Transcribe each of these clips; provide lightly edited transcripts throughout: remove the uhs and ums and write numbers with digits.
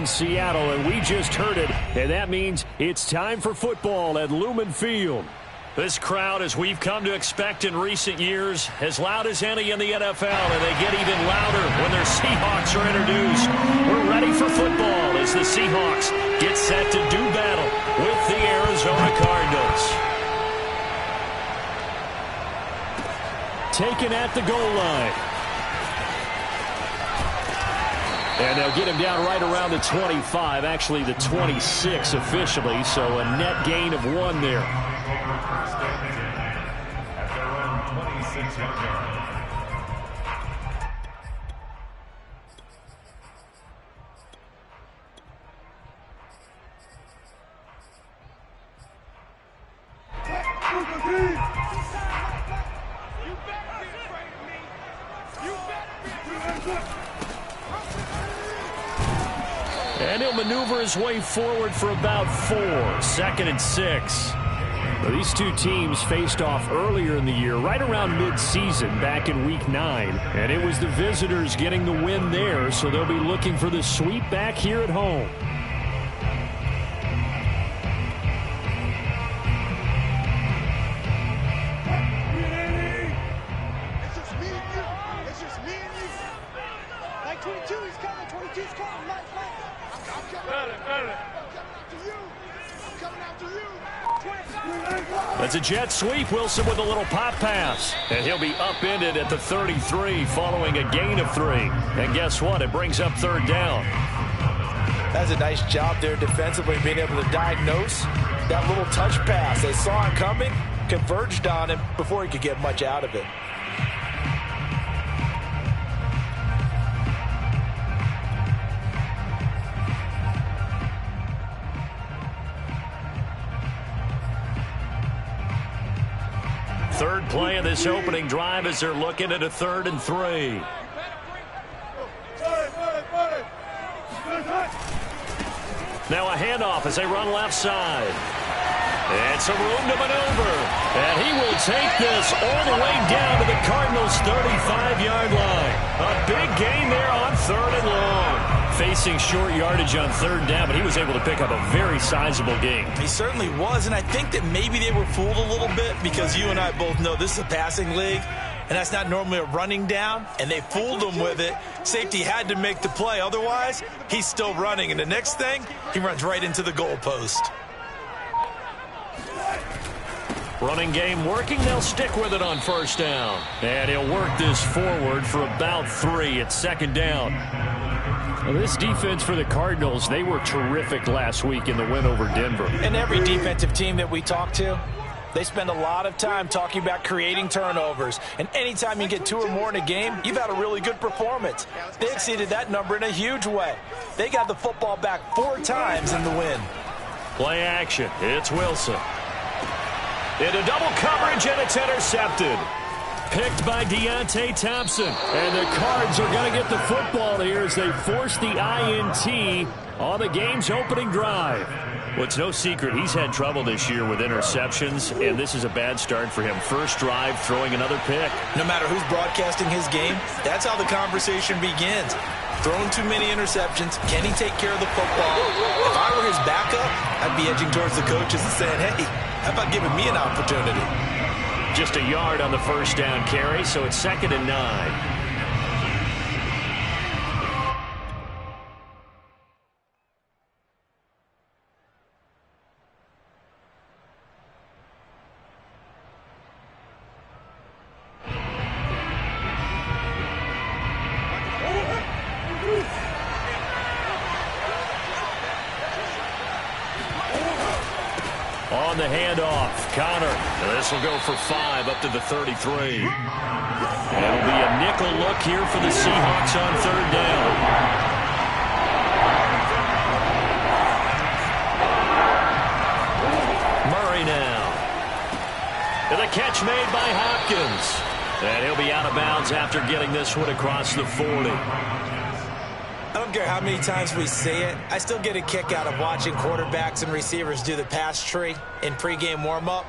Seattle, and we just heard it, and that means it's time for football at Lumen Field. This crowd, as we've come to expect in recent years, as loud as any in the NFL, and they get even louder when their Seahawks are introduced. We're ready for football as the Seahawks get set to do battle with the Arizona Cardinals. Taken at the goal line. And they'll get him down right around the 25, actually the 26 officially, so a net gain of 1 there. And he'll maneuver his way forward for about 4. 2nd and 6. Well, these two teams faced off earlier in the year, right around mid-season, back in Week 9. And it was the visitors getting the win there, so they'll be looking for the sweep back here at home. That's a jet sweep. Wilson with a little pop pass. And he'll be upended at the 33 following a gain of 3. And guess what? It brings up 3rd down. That's a nice job there defensively, being able to diagnose that little touch pass. They saw it coming, converged on him before he could get much out of it. Third play of this opening drive as they're looking at a 3rd and 3. Now a handoff as they run left side. And some room to maneuver. And he will take this all the way down to the Cardinals' 35-yard line. A big gain there on 3rd and long. Facing short yardage on 3rd down, but he was able to pick up a very sizable gain. He certainly was, and I think that maybe they were fooled a little bit because you and I both know this is a passing league, and that's not normally a running down, and they fooled him with it. Safety had to make the play. Otherwise, he's still running, and the next thing, he runs right into the goalpost. Running game working. They'll stick with it on 1st down. And he'll work this forward for about 3 at 2nd down. Well, this defense for the Cardinals, they were terrific last week in the win over Denver. And every defensive team that we talk to, they spend a lot of time talking about creating turnovers. And anytime you get 2 or more in a game, you've had a really good performance. They exceeded that number in a huge way. They got the football back 4 times in the win. Play action. It's Wilson. Into double coverage, and it's intercepted. Picked by Deontay Thompson. And the Cards are going to get the football here as they force the INT on the game's opening drive. Well, it's no secret he's had trouble this year with interceptions, and this is a bad start for him. First drive, throwing another pick. No matter who's broadcasting his game, that's how the conversation begins. Throwing too many interceptions. Can he take care of the football? If I were his backup, I'd be edging towards the coaches and saying, hey, how about giving me an opportunity? Just a yard on the 1st down carry, so it's 2nd and 9. On the handoff, Connor. This will go for 5 up to the 33. It'll be a nickel look here for the Seahawks on 3rd down. Murray now. And the catch made by Hopkins. And he'll be out of bounds after getting this one across the 40. I don't care how many times we say it, I still get a kick out of watching quarterbacks and receivers do the pass tree in pregame warm-up.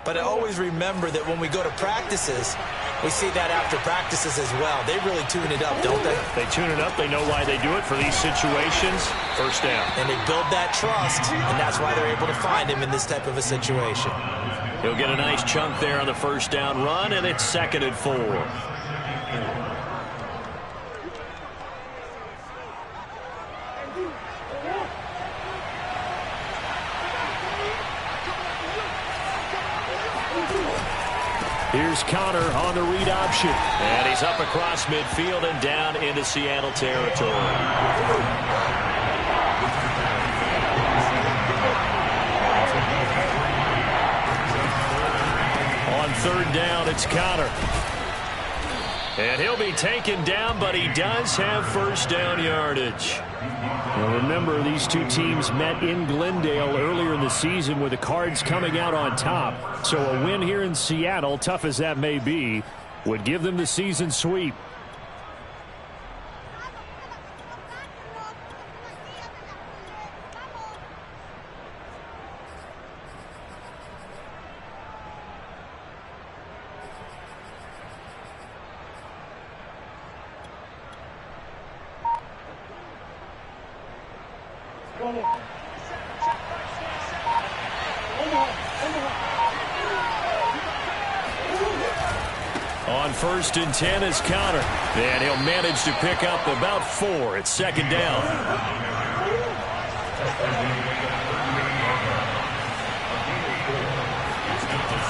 But I always remember that when we go to practices, we see that after practices as well. They really tune it up, don't they? They tune it up. They know why they do it for these situations. First down. And they build that trust, and that's why they're able to find him in this type of a situation. He'll get a nice chunk there on the first down run, and it's 2nd and 4. Here's Connor on the read option. And he's up across midfield and down into Seattle territory. On 3rd down, it's Connor. And he'll be taken down, but he does have first down yardage. Now remember, these two teams met in Glendale earlier in the season with the Cards coming out on top. So a win here in Seattle, tough as that may be, would give them the season sweep. On 1st and 10 is Connor. And he'll manage to pick up about 4. It's 2nd down.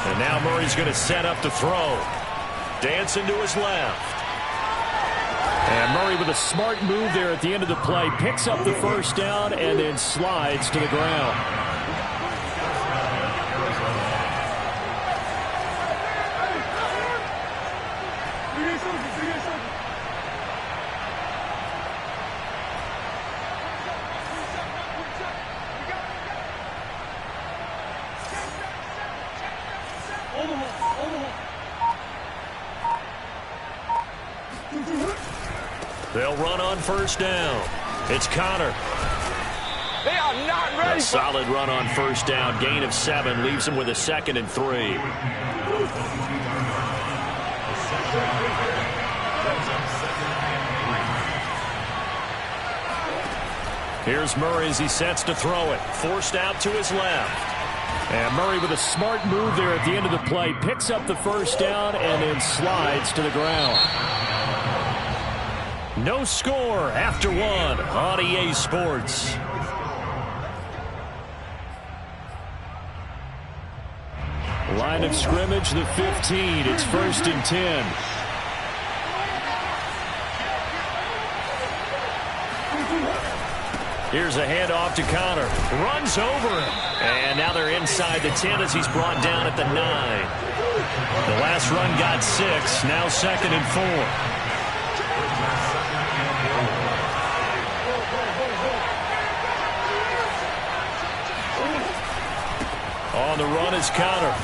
And now Murray's going to set up to throw. Dancing to his left. And Murray with a smart move there at the end of the play. Picks up the first down and then slides to the ground. They'll run on first down. It's Connor. They are not ready. A solid run on first down. Gain of 7 leaves him with a 2nd and 3. Here's Murray as he sets to throw it. Forced out to his left. And Murray with a smart move there at the end of the play. Picks up the first down and then slides to the ground. No score after 1 on EA Sports. Line of scrimmage, the 15. It's 1st and 10. Here's a handoff to Connor. Runs over him. And now they're inside the 10 as he's brought down at the 9. The last run got 6. Now 2nd and 4. On the run is Connor.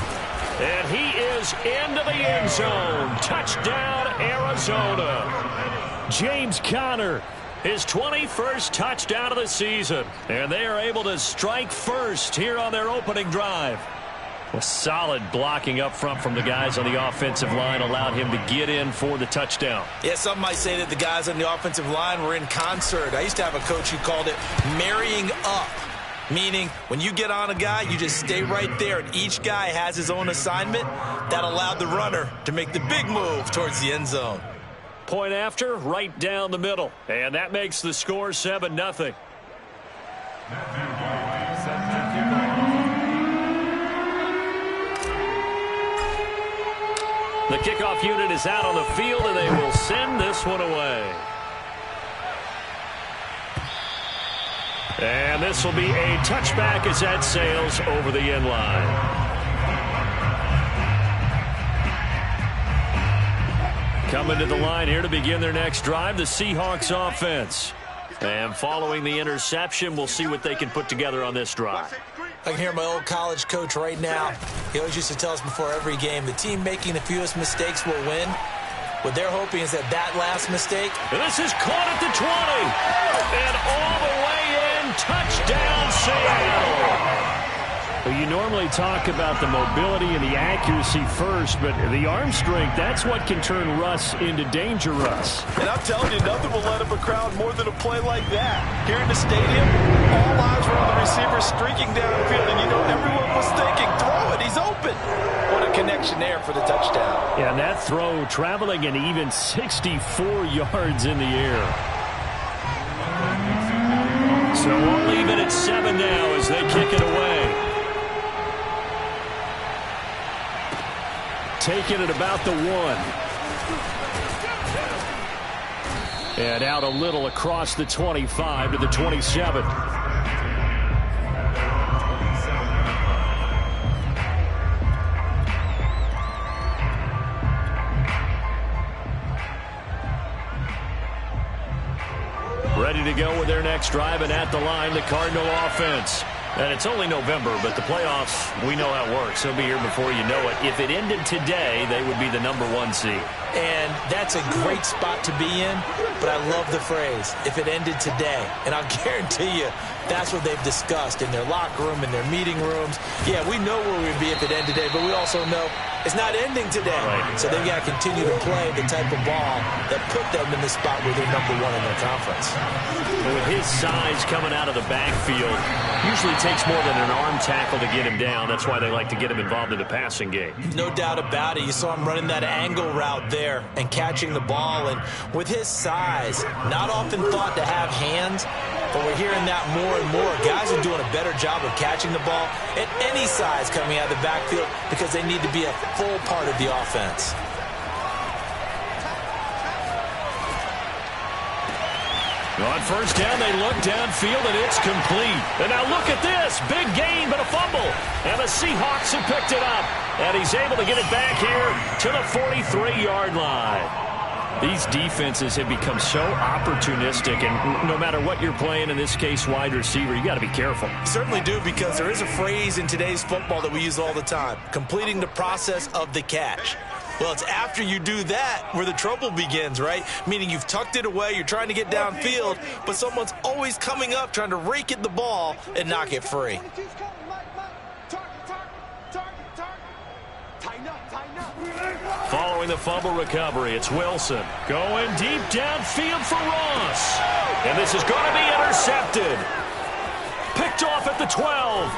And he is into the end zone. Touchdown, Arizona. James Conner, his 21st touchdown of the season. And they are able to strike first here on their opening drive. A solid blocking up front from the guys on the offensive line allowed him to get in for the touchdown. Yeah, some might say that the guys on the offensive line were in concert. I used to have a coach who called it marrying up. Meaning, when you get on a guy, you just stay right there, and each guy has his own assignment. That allowed the runner to make the big move towards the end zone. Point after, right down the middle. And that makes the score 7-0. The kickoff unit is out on the field, and they will send this one away. And this will be a touchback as that sails over the end line. Coming to the line here to begin their next drive, the Seahawks offense. And following the interception, we'll see what they can put together on this drive. I can hear my old college coach right now. He always used to tell us before every game, the team making the fewest mistakes will win. What they're hoping is that last mistake. And this is caught at the 20. And all the way in. Touchdown, Seattle. Well, you normally talk about the mobility and the accuracy first, but the arm strength, that's what can turn Russ into danger Russ. And I'm telling you, nothing will let up a crowd more than a play like that. Here in the stadium, all eyes were on the receiver streaking downfield, and you know everyone was thinking, throw it, he's open. What a connection there for the touchdown. Yeah, and that throw traveling an even 64 yards in the air. So we'll leave it at 7 now as they kick it away. Taking it about the 1. And out a little across the 25 to the 27. Ready to go with their next drive, and at the line, the Cardinal offense. And it's only November, but the playoffs, we know how it works. They'll be here before you know it. If it ended today, they would be the #1 seed. And that's a great spot to be in, but I love the phrase, if it ended today. And I'll guarantee you, that's what they've discussed in their locker room, in their meeting rooms. Yeah, we know where we'd be if it ended today, but we also know it's not ending today. Right. So they've got to continue to play the type of ball that put them in the spot where they're #1 in their conference. With his size coming out of the backfield, usually takes more than an arm tackle to get him down. That's why they like to get him involved in the passing game. No doubt about it. You saw him running that angle route there and catching the ball. And with his size, not often thought to have hands, but we're hearing that more and more. Guys are doing a better job of catching the ball at any size coming out of the backfield because they need to be a full part of the offense. On first down, they look downfield, and it's complete. And now look at this. Big gain, but a fumble. And the Seahawks have picked it up. And he's able to get it back here to the 43-yard line. These defenses have become so opportunistic, and no matter what you're playing, in this case wide receiver, you got to be careful. Certainly do, because there is a phrase in today's football that we use all the time, completing the process of the catch. Well, it's after you do that where the trouble begins, right? Meaning you've tucked it away, you're trying to get downfield, but someone's always coming up trying to rake at the ball and knock it free. Following the fumble recovery, it's Wilson going deep downfield for Ross. And this is going to be intercepted. Picked off at the 12.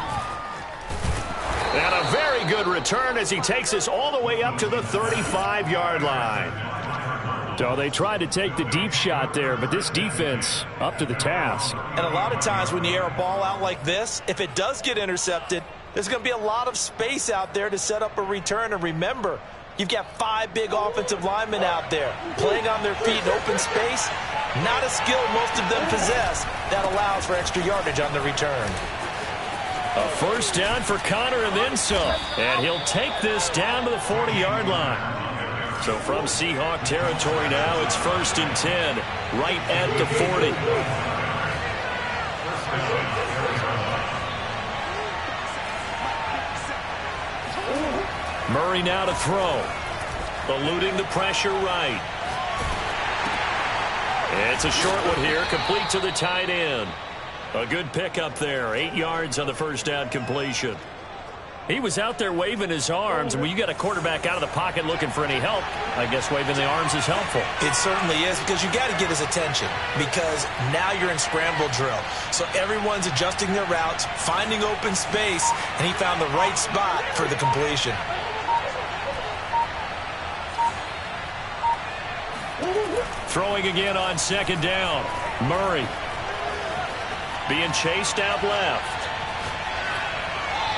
And a very good return as he takes us all the way up to the 35-yard line. So they tried to take the deep shot there, but this defense up to the task. And a lot of times when you air a ball out like this, if it does get intercepted, there's going to be a lot of space out there to set up a return. And remember, you've got 5 big offensive linemen out there playing on their feet in open space. Not a skill most of them possess that allows for extra yardage on the return. A first down for Connor and then some. And he'll take this down to the 40-yard line. So from Seahawk territory now, it's 1st and 10, right at the 40. Murray now to throw. Eluding the pressure right. It's a short one here, complete to the tight end. A good pickup there, 8 yards on the first down completion. He was out there waving his arms, and when you got a quarterback out of the pocket looking for any help, I guess waving the arms is helpful. It certainly is, because you got to get his attention, because now you're in scramble drill. So everyone's adjusting their routes, finding open space, and he found the right spot for the completion. Throwing again on second down. Murray being chased out left.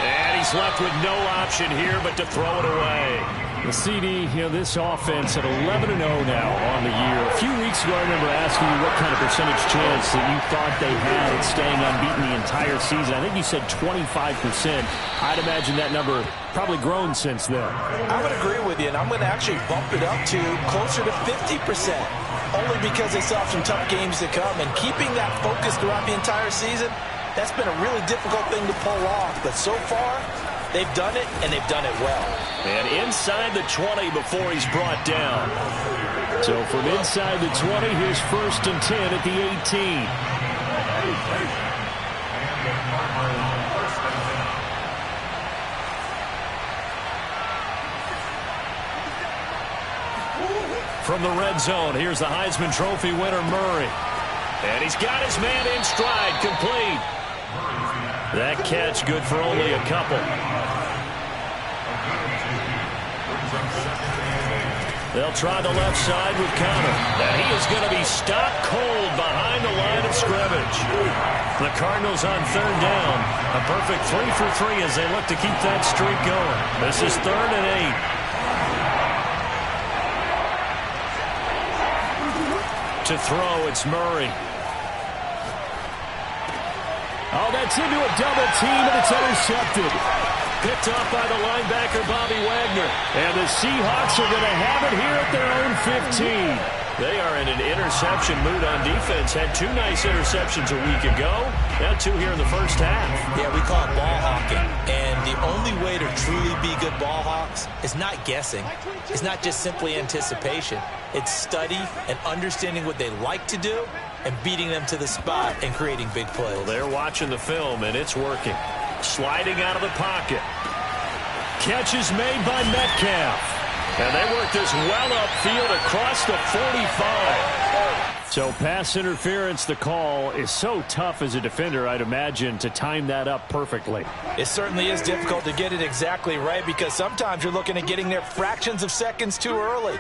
And he's left with no option here but to throw it away. The CD, this offense at 11-0 now on the year. A few weeks ago, I remember asking you what kind of percentage chance that you thought they had at staying unbeaten the entire season. I think you said 25%. I'd imagine that number probably grown since then. I would agree with you, and I'm going to actually bump it up to closer to 50%. Only because they still have some tough games to come, and keeping that focus throughout the entire season, that's been a really difficult thing to pull off. But so far, they've done it, and they've done it well. And inside the 20 before he's brought down. So from inside the 20, here's 1st and 10 at the 18. 18. From the red zone, here's the Heisman Trophy winner, Murray. And he's got his man in stride, complete. That catch good for only a couple. They'll try the left side with Conner. And he is going to be stopped cold behind the line of scrimmage. The Cardinals on third down. A perfect 3 for 3 as they look to keep that streak going. This is 3rd and 8. To throw, it's Murray. Oh, that's into a double team, and it's intercepted. Picked off by the linebacker, Bobby Wagner. And the Seahawks are going to have it here at their own 15. They are in an interception mood on defense. Had 2 nice interceptions a week ago. Now 2 here in the first half. Yeah, we call it ball hawking. And the only way to truly be good ball hawks is not guessing. It's not just simply anticipation. It's study and understanding what they like to do and beating them to the spot and creating big plays. Well, they're watching the film, and it's working. Sliding out of the pocket. Catch is made by Metcalf. And they work this well upfield across the 45. So pass interference, the call is so tough as a defender, I'd imagine, to time that up perfectly. It certainly is difficult to get it exactly right because sometimes you're looking at getting there fractions of seconds too early.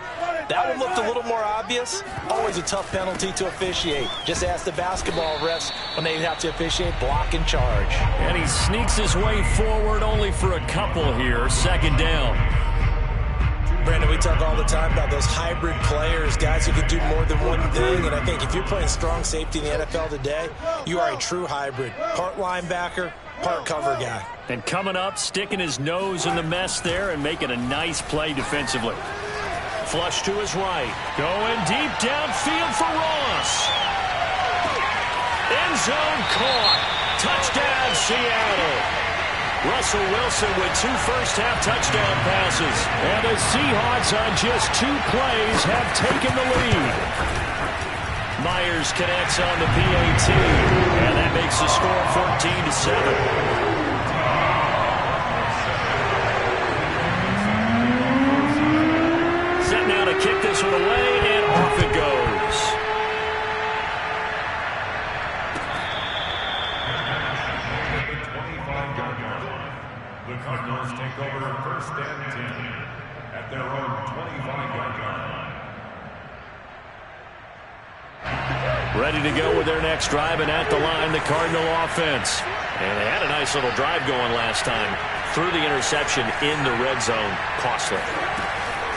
That one looked a little more obvious. Always a tough penalty to officiate. Just ask the basketball refs when they have to officiate block and charge. And he sneaks his way forward only for a couple here. 2nd down. Brandon, we talk all the time about those hybrid players, guys who can do more than one thing. And I think if you're playing strong safety in the NFL today, you are a true hybrid. Part linebacker, part cover guy. And coming up, sticking his nose in the mess there and making a nice play defensively. Flush to his right. Going deep downfield for Ross. End zone caught. Touchdown, Seattle. Russell Wilson with 2 first-half touchdown passes. And the Seahawks on just 2 plays have taken the lead. Myers connects on the PAT. And that makes the score 14-7. Set now to kick this one away, and off it goes. The Cardinals take over 1st and 10 at their own 25-yard line. Ready to go with their next drive, and at the line, the Cardinal offense. And they had a nice little drive going last time. Threw the interception in the red zone. Costly.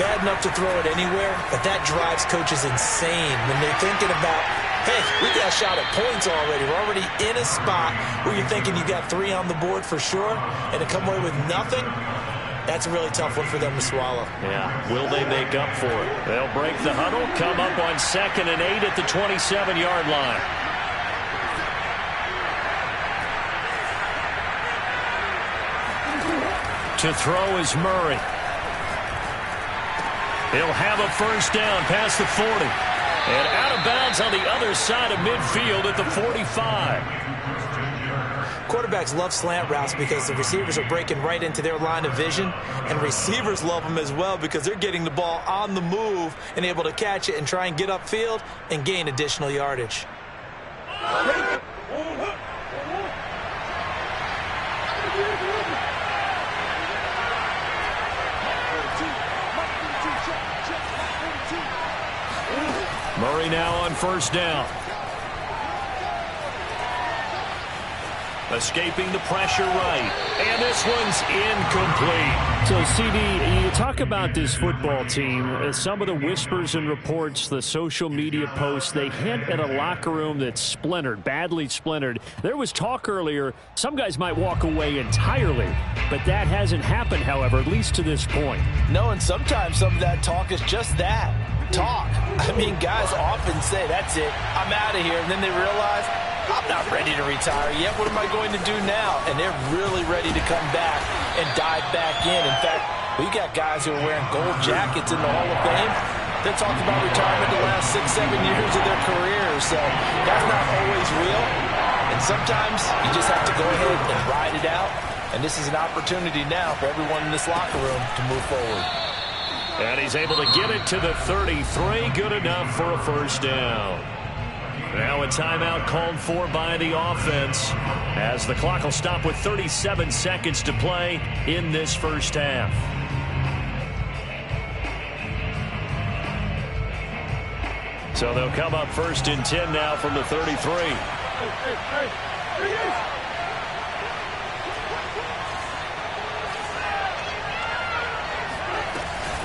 Bad enough to throw it anywhere, but that drives coaches insane when they're thinking about, hey, we got a shot at points already. We're already in a spot where you're thinking you got 3 on the board for sure, and to come away with nothing, that's a really tough one for them to swallow. Yeah, will they make up for it? They'll break the huddle, come up on 2nd and 8 at the 27-yard line. To throw is Murray. He'll have a first down past the 40. And out of bounds on the other side of midfield at the 45. Quarterbacks love slant routes because the receivers are breaking right into their line of vision. And receivers love them as well because they're getting the ball on the move and able to catch it and try and get upfield and gain additional yardage. Murray now on first down. Escaping the pressure right. And this one's incomplete. So, CD, you talk about this football team. Some of the whispers and reports, the social media posts, they hint at a locker room that's splintered, badly splintered. There was talk earlier, some guys might walk away entirely. But that hasn't happened, however, at least to this point. No, and sometimes some of that talk is just that. Talk. I mean, guys often say, that's it, I'm out of here. And then they realize, I'm not ready to retire yet. What am I going to do now? And they're really ready to come back and dive back in. In fact, we got guys who are wearing gold jackets in the Hall of Fame. They're talking about retirement the last 6-7 years of their careers. So that's not always real. And sometimes you just have to go ahead and ride it out. And this is an opportunity now for everyone in this locker room to move forward. And he's able to get it to the 33. Good enough for a first down. Now a timeout called for by the offense, as the clock will stop with 37 seconds to play in this first half. So they'll come up first and 10 now from the 33.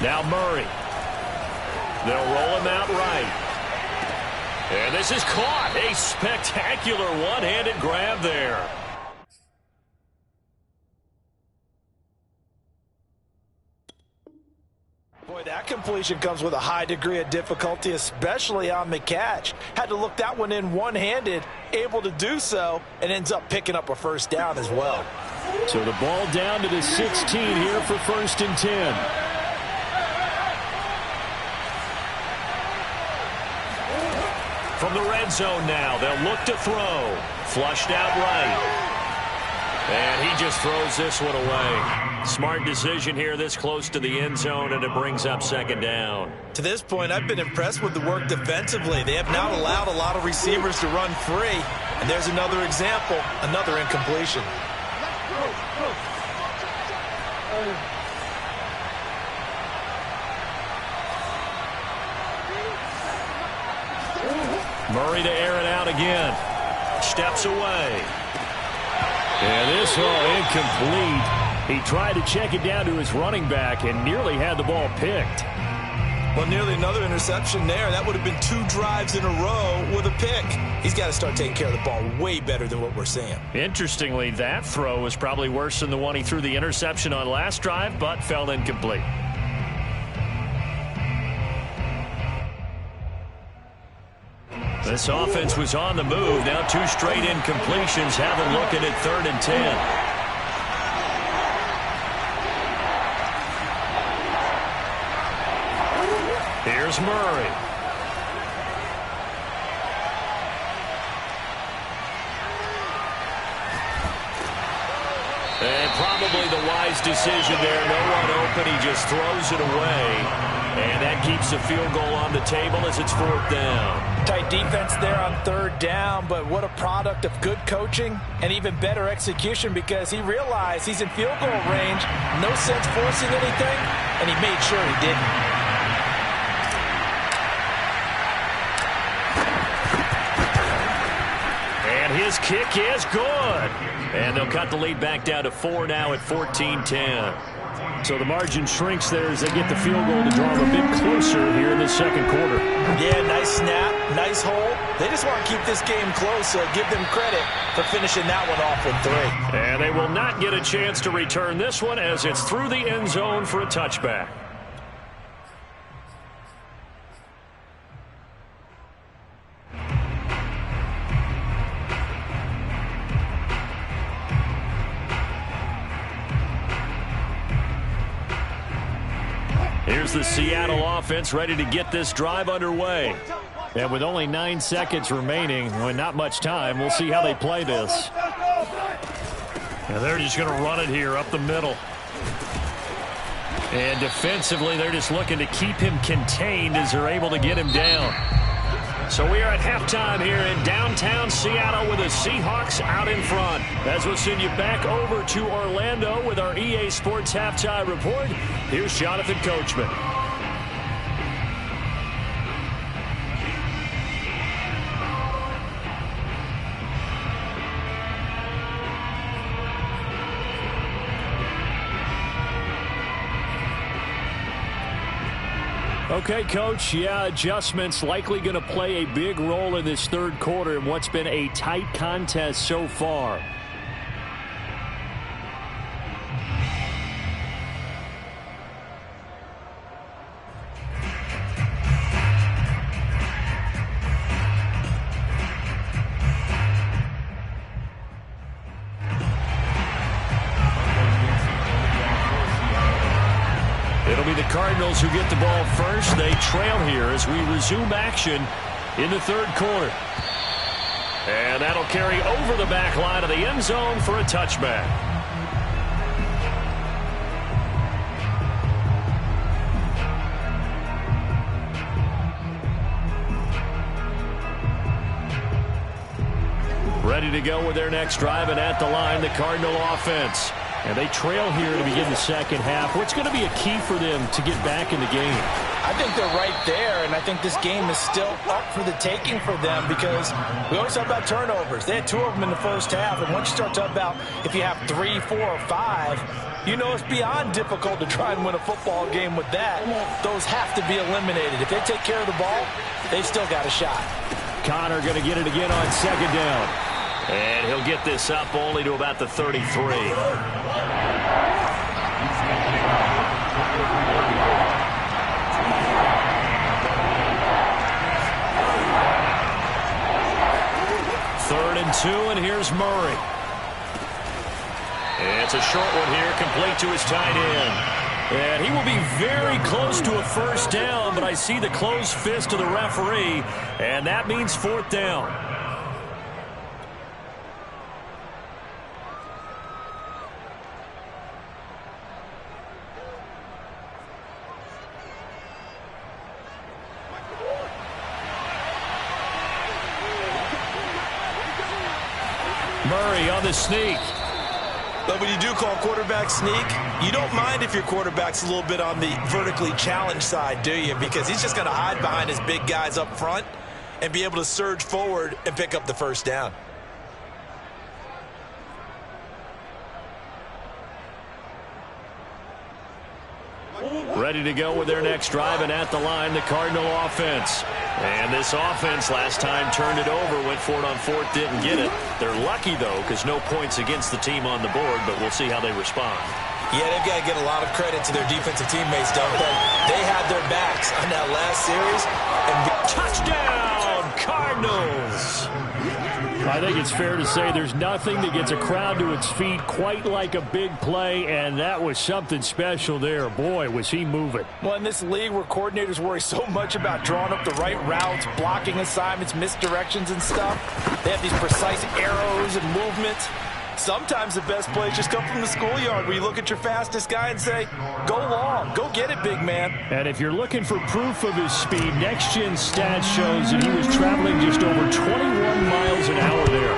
Now Murray. They'll roll him out right. And this is caught. A spectacular one-handed grab there. Boy, that completion comes with a high degree of difficulty, especially on the catch. Had to look that one in one-handed, able to do so, and ends up picking up a first down as well. So the ball down to the 16 here for first and 10. From the red zone now, they'll look to throw. Flushed out right. And he just throws this one away. Smart decision here this close to the end zone, and it brings up second down. To this point, I've been impressed with the work defensively. They have not allowed a lot of receivers to run free. And there's another example, another incompletion. Murray to air it out again. Steps away. And this incomplete. He tried to check it down to his running back and nearly had the ball picked. Well, nearly another interception there. That would have been 2 drives in a row with a pick. He's got to start taking care of the ball way better than what we're seeing. Interestingly, that throw was probably worse than the one he threw the interception on last drive, but fell incomplete. This offense was on the move. Now 2 straight incompletions have them looking at 3rd and 10. Here's Murray. And probably the wise decision there. No one open. He just throws it away. And that keeps the field goal on the table as it's 4th down. Tight defense there on 3rd down, but what a product of good coaching and even better execution, because he realized he's in field goal range. No sense forcing anything, and he made sure he didn't. And his kick is good. And they'll cut the lead back down to 4 now at 14-10. So the margin shrinks there as they get the field goal to draw them a bit closer here in the second quarter. Yeah, nice snap, nice hold. They just want to keep this game close, so give them credit for finishing that one off with 3. And they will not get a chance to return this one as it's through the end zone for a touchback. Here's the Seattle offense ready to get this drive underway. And with only 9 seconds remaining, and not much time, we'll see how they play this. And they're just going to run it here up the middle. And defensively, they're just looking to keep him contained as they're able to get him down. So we are at halftime here in downtown Seattle with the Seahawks out in front. As we'll send you back over to Orlando with our EA Sports Halftime Report, here's Jonathan Coachman. Okay, Coach, yeah, adjustments likely going to play a big role in this third quarter in what's been a tight contest so far. It'll be the Cardinals who get the ball first. They trail here as we resume action in the third quarter. And that'll carry over the back line of the end zone for a touchback. Ready to go with their next drive, and at the line, the Cardinal offense. And they trail here to begin the second half. What's going to be a key for them to get back in the game? I think they're right there, and I think this game is still up for the taking for them because we always talk about turnovers. They had 2 of them in the first half, and once you start talking about if you have 3, 4, or 5, you know it's beyond difficult to try and win a football game with that. Those have to be eliminated. If they take care of the ball, they've still got a shot. Connor going to get it again on second down. And he'll get this up only to about the 33. Third and 2, and here's Murray. It's a short one here, complete to his tight end. And he will be very close to a first down, but I see the closed fist of the referee, and that means 4th down. Murray on the sneak. But when you do call quarterback sneak, you don't mind if your quarterback's a little bit on the vertically challenged side, do you? Because he's just going to hide behind his big guys up front and be able to surge forward and pick up the first down. Ready to go with their next drive, and at the line, the Cardinal offense. And this offense last time turned it over, went for it on 4th, didn't get it. They're lucky, though, because no points against the team on the board, but we'll see how they respond. Yeah, they've got to get a lot of credit to their defensive teammates, don't they? They had their backs on that last series. And touchdown, Cardinals! I think it's fair to say there's nothing that gets a crowd to its feet quite like a big play, and that was something special there. Boy, was he moving. Well, in this league where coordinators worry so much about drawing up the right routes, blocking assignments, misdirections and stuff, they have these precise arrows and movements. Sometimes the best plays just come from the schoolyard where you look at your fastest guy and say, go long, go get it, big man. And if you're looking for proof of his speed, Next Gen Stats shows that he was traveling just over 21 miles an hour there.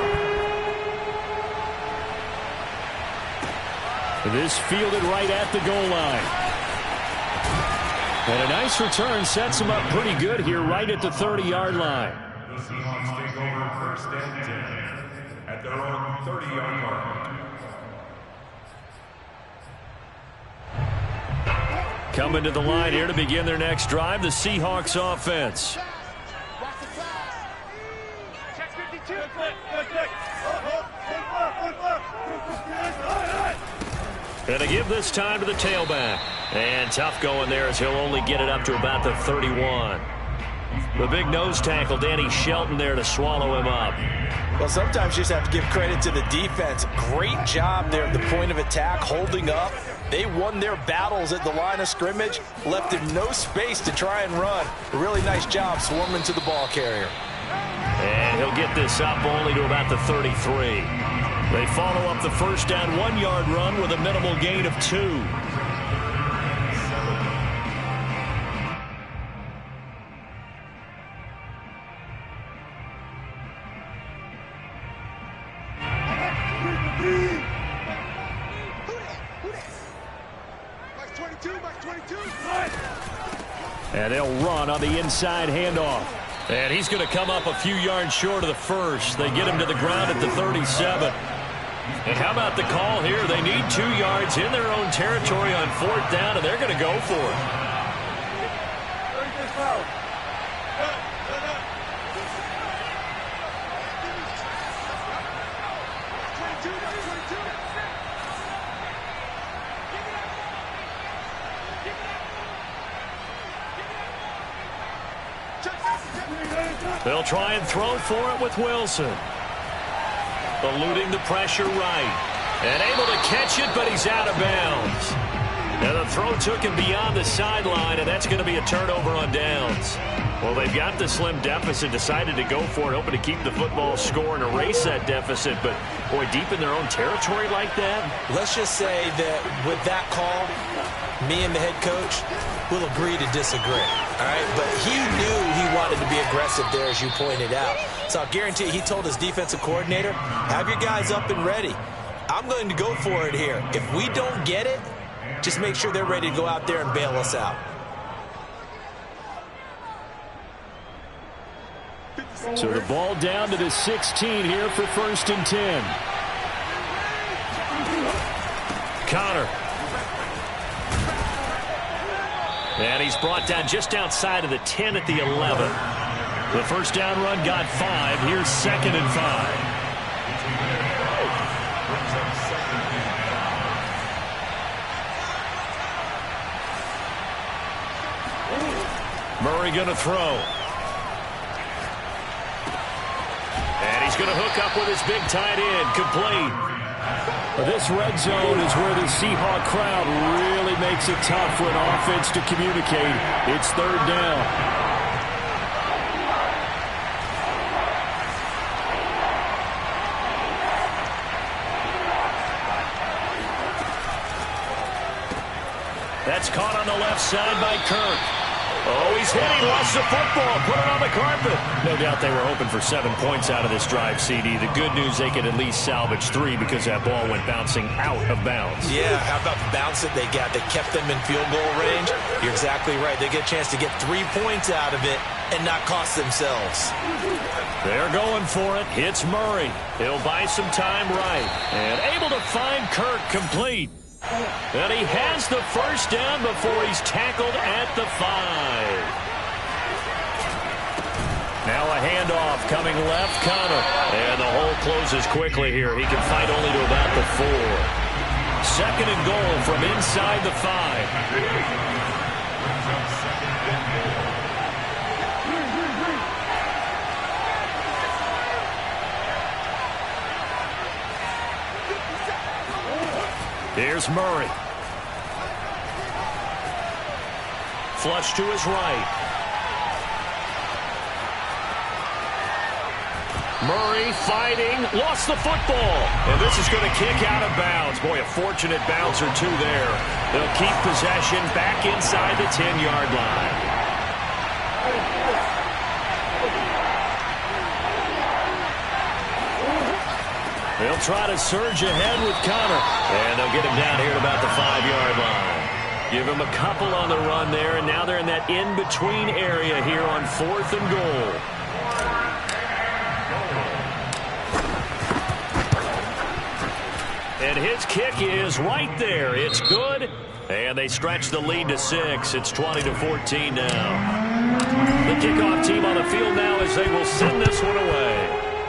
This fielded right at the goal line. And a nice return sets him up pretty good here right at the 30-yard line. The Seahawks take over 1st and 10 at their own 30-yard line. Coming to the line here to begin their next drive, the Seahawks offense. And to give this time to the tailback. And tough going there as he'll only get it up to about the 31. The big nose tackle, Danny Shelton, there to swallow him up. Well, sometimes you just have to give credit to the defense. Great job there at the point of attack, holding up. They won their battles at the line of scrimmage, left him no space to try and run. A really nice job swarming to the ball carrier. And he'll get this up only to about the 33. They follow up the first down 1-yard run with a minimal gain of 2. And they'll run on the inside handoff. And he's going to come up a few yards short of the first. They get him to the ground at the 37. And how about the call here? They need 2 yards in their own territory on 4th down, and they're going to go for it. They'll try and throw for it with Wilson. Eluding the pressure right. And able to catch it, but he's out of bounds. And the throw took him beyond the sideline, and that's going to be a turnover on downs. Well, they've got the slim deficit, decided to go for it, hoping to keep the football score and erase that deficit. But, boy, deep in their own territory like that? Let's just say that with that call, me and the head coach will agree to disagree. All right? But he knew he wanted to be aggressive there, as you pointed out. So I'll guarantee he told his defensive coordinator, have your guys up and ready. I'm going to go for it here. If we don't get it, just make sure they're ready to go out there and bail us out. So the ball down to the 16 here for 1st and 10. Connor. And he's brought down just outside of the 10 at the 11. The first down run got 5. Here's 2nd and 5. Murray going to throw. And he's going to hook up with his big tight end. Complete. This red zone is where the Seahawk crowd really makes it tough for an offense to communicate. It's 3rd down. That's caught on the left side by Kirk. Oh, he's hit. He lost the football. Put it on the carpet. No doubt they were hoping for 7 points out of this drive, CD. The good news, they could at least salvage 3 because that ball went bouncing out of bounds. Yeah, how about the bounce that they got? They kept them in field goal range. You're exactly right. They get a chance to get 3 points out of it and not cost themselves. They're going for it. It's Murray. He'll buy some time right. And able to find Kirk complete. And he has the first down before he's tackled at the 5. Now a handoff coming left, Connor. And the hole closes quickly here. He can fight only to about the 4. 2nd and goal from inside the 5. Here's Murray. Flush to his right. Murray fighting. Lost the football. And this is going to kick out of bounds. Boy, a fortunate bounce or 2 there. They'll keep possession back inside the 10-yard line. They'll try to surge ahead with Connor. And they'll get him down here at about the 5-yard line. Give him a couple on the run there, and now they're in that in-between area here on 4th and goal. And his kick is right there. It's good. And they stretch the lead to 6. It's 20-14 now. The kickoff team on the field now as they will send this one away.